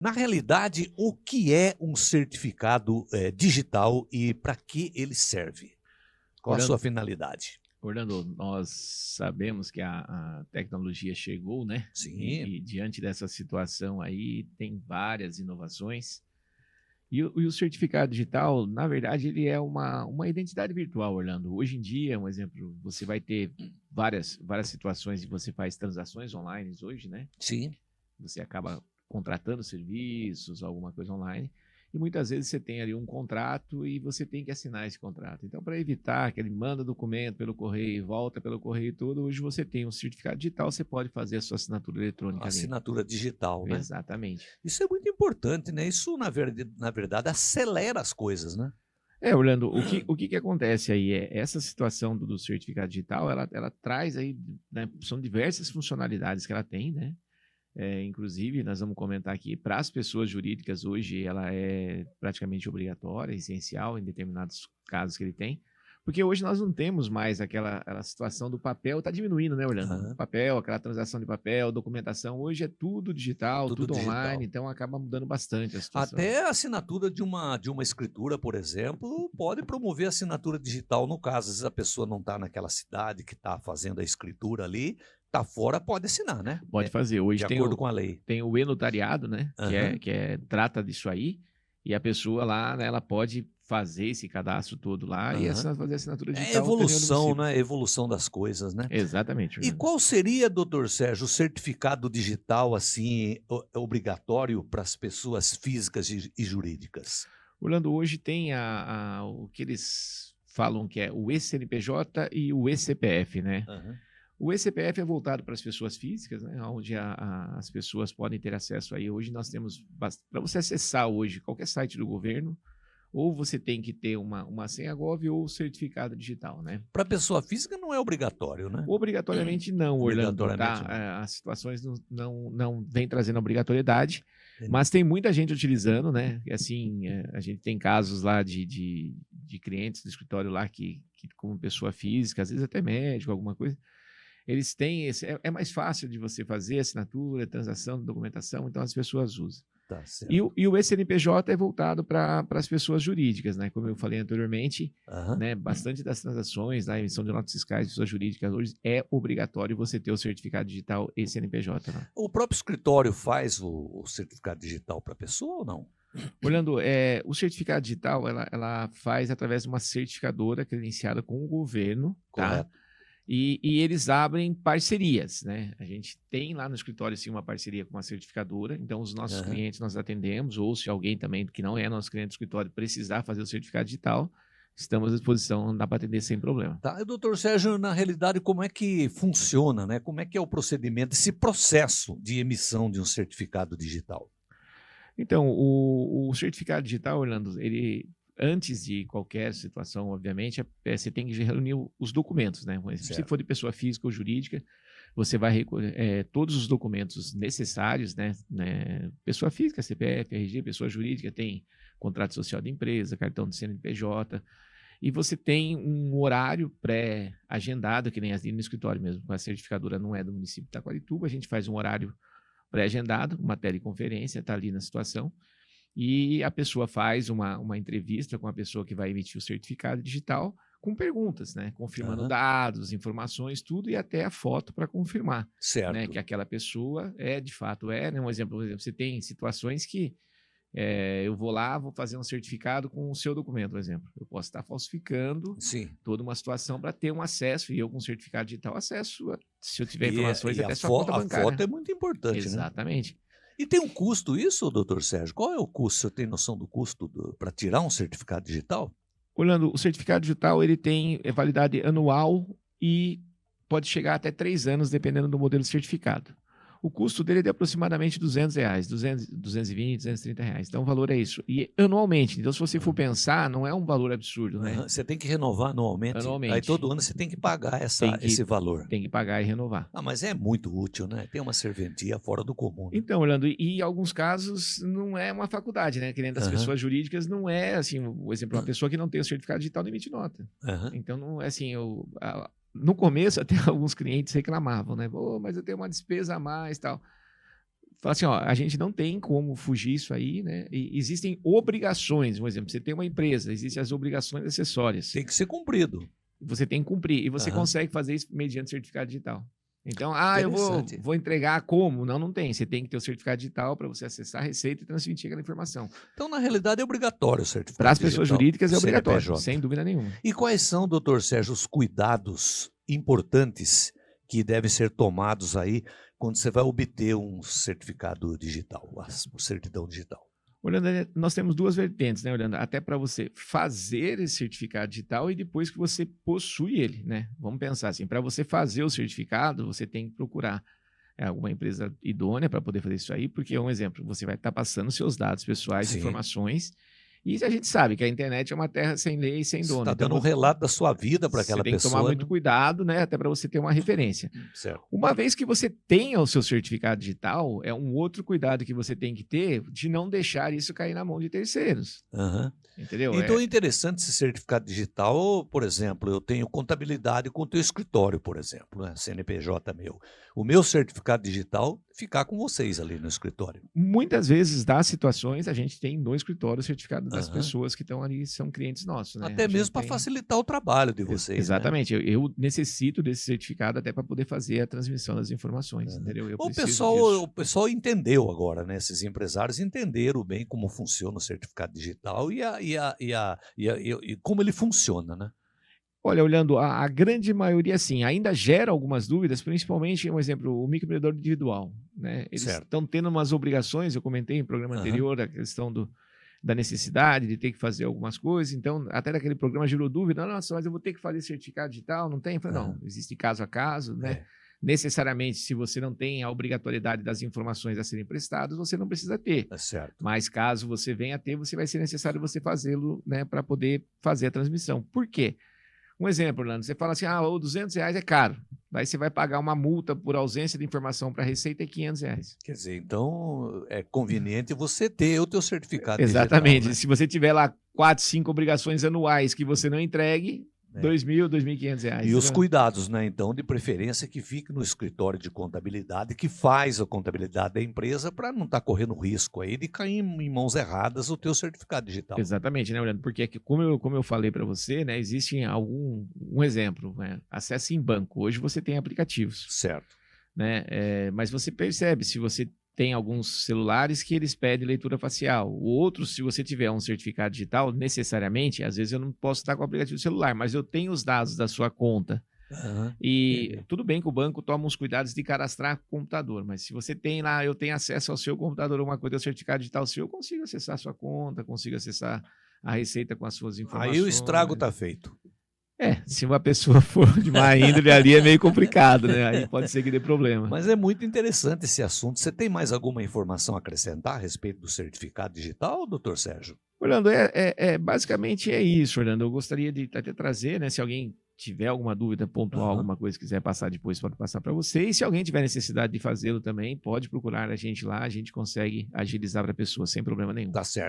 Na realidade, o que é um certificado digital e para que ele serve? Qual a sua Orlando, finalidade? Orlando, nós sabemos que a tecnologia chegou, né? Sim, E diante dessa situação aí, tem várias inovações. E o certificado digital, na verdade, ele é uma identidade virtual, Orlando. Hoje em dia, um exemplo, você vai ter várias situações e você faz transações online hoje, né? sim. Você acaba contratando serviços, alguma coisa online, e muitas vezes você tem ali um contrato e você tem que assinar esse contrato. Então, para evitar que ele manda documento pelo correio, volta pelo correio e tudo, hoje você tem um certificado digital, você pode fazer a sua assinatura eletrônica ali. Assinatura digital, né? Exatamente. Isso é muito importante, né? Isso, na verdade, acelera as coisas, né? Orlando, o que acontece aí é essa situação do certificado digital, ela traz aí, né, são diversas funcionalidades que ela tem, né? Inclusive, nós vamos comentar aqui, para as pessoas jurídicas hoje, ela é praticamente obrigatória, essencial em determinados casos que ele tem, porque hoje nós não temos mais aquela situação do papel, está diminuindo, né, Orlando? Aham. Papel, aquela transação de papel, documentação, hoje é tudo digital, Tudo tudo online, digital. então acaba mudando bastante a situação. Até a assinatura de uma escritura, por exemplo, pode promover a assinatura digital no caso. Às vezes a pessoa não está naquela cidade que está fazendo a escritura ali, está fora, pode assinar, né? Pode fazer. Hoje De tem acordo o, com a lei. tem o e-notariado, né? Que é, Aham. que é, trata disso aí. E a pessoa lá, né, ela pode fazer esse cadastro todo lá e Aham. fazer a assinatura É digital também no evolução, município. né? Evolução das coisas, né? Exatamente, E Orlando. qual seria, doutor Sérgio, o certificado digital assim obrigatório para as pessoas físicas e jurídicas? Orlando, hoje tem o que eles falam que é o eCNPJ e o eCPF, né? Aham. O eCPF é voltado para as pessoas físicas, né? Onde as pessoas podem ter acesso aí. Hoje nós temos, para você acessar hoje qualquer site do governo, ou você tem que ter uma senha Gov ou certificado digital, né? Para pessoa física não é obrigatório, né? Obrigatoriamente não, Orlando, Obrigatoriamente tá? não. As situações não vêm trazendo obrigatoriedade, Entendi. mas tem muita gente utilizando, né? E assim, a gente tem casos lá de clientes do escritório lá que como pessoa física, às vezes até médico, alguma coisa, eles têm esse. É mais fácil de você fazer assinatura, transação, documentação, então as pessoas usam. Tá E certo. o eCNPJ é voltado para as pessoas jurídicas, né? Como eu falei anteriormente, Aham. né? Bastante das transações, da emissão de notas fiscais de pessoas jurídicas hoje é obrigatório você ter o certificado digital eCNPJ, né? O próprio escritório faz o certificado digital para a pessoa ou não? Orlando, o certificado digital ela faz através de uma certificadora credenciada com o governo, tá? Correto. E eles abrem parcerias, né? A gente tem lá no escritório, sim, uma parceria com uma certificadora, então os nossos Aham. clientes nós atendemos, ou se alguém também que não é nosso cliente do escritório precisar fazer o certificado digital, estamos à disposição, dá para atender sem problema. Tá. E, doutor Sérgio, na realidade, como é que funciona, né? Como é que é o procedimento, esse processo de emissão de um certificado digital? Então, o certificado digital, Orlando, ele, antes de qualquer situação, obviamente, você tem que reunir os documentos, né? Se Certo. for de pessoa física ou jurídica, você vai recolher todos os documentos necessários, né? Pessoa física, CPF, RG, pessoa jurídica tem contrato social de empresa, cartão de CNPJ, e você tem um horário pré-agendado, que nem assim no escritório mesmo. A certificadora não é do município de Taquarituba, a gente faz um horário pré-agendado, uma teleconferência, está ali na situação, e a pessoa faz uma entrevista com a pessoa que vai emitir o certificado digital com perguntas, né? Confirmando Aham. dados, informações, tudo, e até a foto para confirmar, né? Que Certo. aquela pessoa de fato, né? Um exemplo, você tem situações que eu vou lá, vou fazer um certificado com o seu documento, por exemplo. Eu posso estar falsificando Sim. toda uma situação para ter um acesso, e eu com certificado digital acesso, se eu tiver E, informações, e a, até sua fo- conta a foto bancária. é muito importante, né? Exatamente. E tem um custo isso, doutor Sérgio? Qual é o custo? Você tem noção do custo para tirar um certificado digital? Orlando, o certificado digital ele tem validade anual e pode chegar até 3 anos, dependendo do modelo de certificado. O custo dele é de aproximadamente R$ 200, 220, R$ 230. Então, o valor é isso. E anualmente. Então, se você for Aham. pensar, não é um valor absurdo, né? Aham. Você tem que renovar anualmente. Aí Anualmente. todo ano você tem que pagar Tem esse que, valor. tem que pagar e renovar. Ah, mas é muito útil, né? Tem uma serventia fora do comum, né? Então, Orlando, e em alguns casos não é uma faculdade, né? Que nem das Aham. pessoas jurídicas, não é assim, o exemplo, uma pessoa que não tem o certificado digital não emite nota. Aham. Então, não é assim, no começo até alguns clientes reclamavam, né? Pô, mas eu tenho uma despesa a mais e tal. fala assim, ó, a gente não tem como fugir isso aí, né? E existem obrigações, um exemplo, você tem uma empresa, existem as obrigações acessórias. Tem que ser cumprido. Você tem que cumprir, e você Aham. consegue fazer isso mediante certificado digital. Então, eu Interessante. vou entregar como? Não, não tem. Você tem que ter o certificado digital para você acessar a receita e transmitir aquela informação. Então, na realidade, é obrigatório o certificado Para as pessoas digital, jurídicas é obrigatório, CNPJ. sem dúvida nenhuma. E quais são, doutor Sérgio, os cuidados importantes que devem ser tomados aí quando você vai obter um certificado digital, uma certidão digital? Olhando, nós temos duas vertentes, né? Olhando até para você fazer esse certificado digital e depois que você possui ele, né? Vamos pensar assim, para você fazer o certificado, você tem que procurar alguma empresa idônea para poder fazer isso aí, porque, um exemplo, você vai estar passando seus dados pessoais, Sim. informações, e a gente sabe que a internet é uma terra sem lei e sem Você dono. está Então, dando um relato da sua vida para aquela você tem que pessoa. tomar muito né? cuidado, né? Até para você ter uma referência. Certo. Uma vez que você tenha o seu certificado digital, é um outro cuidado que você tem que ter de não deixar isso cair na mão de terceiros. Aham. Entendeu? Então é interessante esse certificado digital, por exemplo, eu tenho contabilidade com o teu escritório, por exemplo, né? CNPJ meu. O meu certificado digital ficar com vocês ali no escritório. Muitas vezes, das situações, a gente tem no escritório o certificado das Aham. pessoas que estão ali, são clientes nossos. Né? Até A gente mesmo para tem- facilitar o trabalho de vocês. Né? Exatamente. Eu necessito desse certificado até para poder fazer a transmissão das informações, entendeu? Eu O preciso pessoal, o disso. pessoal entendeu agora, né? Esses empresários entenderam bem como funciona o certificado digital e como ele funciona, né? Olha, olhando a grande maioria, sim, ainda gera algumas dúvidas, principalmente, um exemplo, o microempreendedor individual, né? Eles Certo. estão tendo umas obrigações, eu comentei em programa Aham. anterior, a questão da necessidade de ter que fazer algumas coisas, então, até naquele programa gerou dúvida, nossa, mas eu vou ter que fazer certificado digital, não tem? Eu falei, não, existe caso a caso, né? É. Necessariamente, se você não tem a obrigatoriedade das informações a serem prestadas, você não precisa ter. É certo. Mas caso você venha a ter, vai ser necessário você fazê-lo, né, para poder fazer a transmissão. Por quê? Um exemplo, Orlando, você fala assim, o R$200 é caro. Aí você vai pagar uma multa por ausência de informação para a Receita é R$500. Quer dizer, então é conveniente você ter o teu certificado Exatamente. digital, né? Se você tiver lá 4, 5 obrigações anuais que você não entregue, R$2.000, R$2.500. E os entendeu? cuidados, né? Então, de preferência que fique no escritório de contabilidade, que faz a contabilidade da empresa, para não estar correndo risco aí de cair em mãos erradas o teu certificado digital. Exatamente, né, Orlando? Porque aqui, como eu falei para você, né, existe um exemplo, né? Acesso em banco. Hoje você tem aplicativos, Certo. né? Mas você percebe, se você tem alguns celulares que eles pedem leitura facial. Outros, se você tiver um certificado digital, necessariamente, às vezes eu não posso estar com o aplicativo do celular, mas eu tenho os dados da sua conta. Aham. E tudo bem que o banco toma uns cuidados de cadastrar o computador, mas se você tem lá, eu tenho acesso ao seu computador, alguma coisa, o certificado digital seu, eu consigo acessar a sua conta, consigo acessar a Receita com as suas informações. Aí o estrago está feito. Se uma pessoa for de má índole ali é meio complicado, né? Aí pode ser que dê problema. Mas é muito interessante esse assunto. Você tem mais alguma informação a acrescentar a respeito do certificado digital, doutor Sérgio? Orlando, basicamente é isso, Orlando. Eu gostaria de até trazer, né? Se alguém tiver alguma dúvida pontual, alguma coisa quiser passar depois, pode passar para você. E se alguém tiver necessidade de fazê-lo também, pode procurar a gente lá, a gente consegue agilizar para a pessoa sem problema nenhum. Tá certo.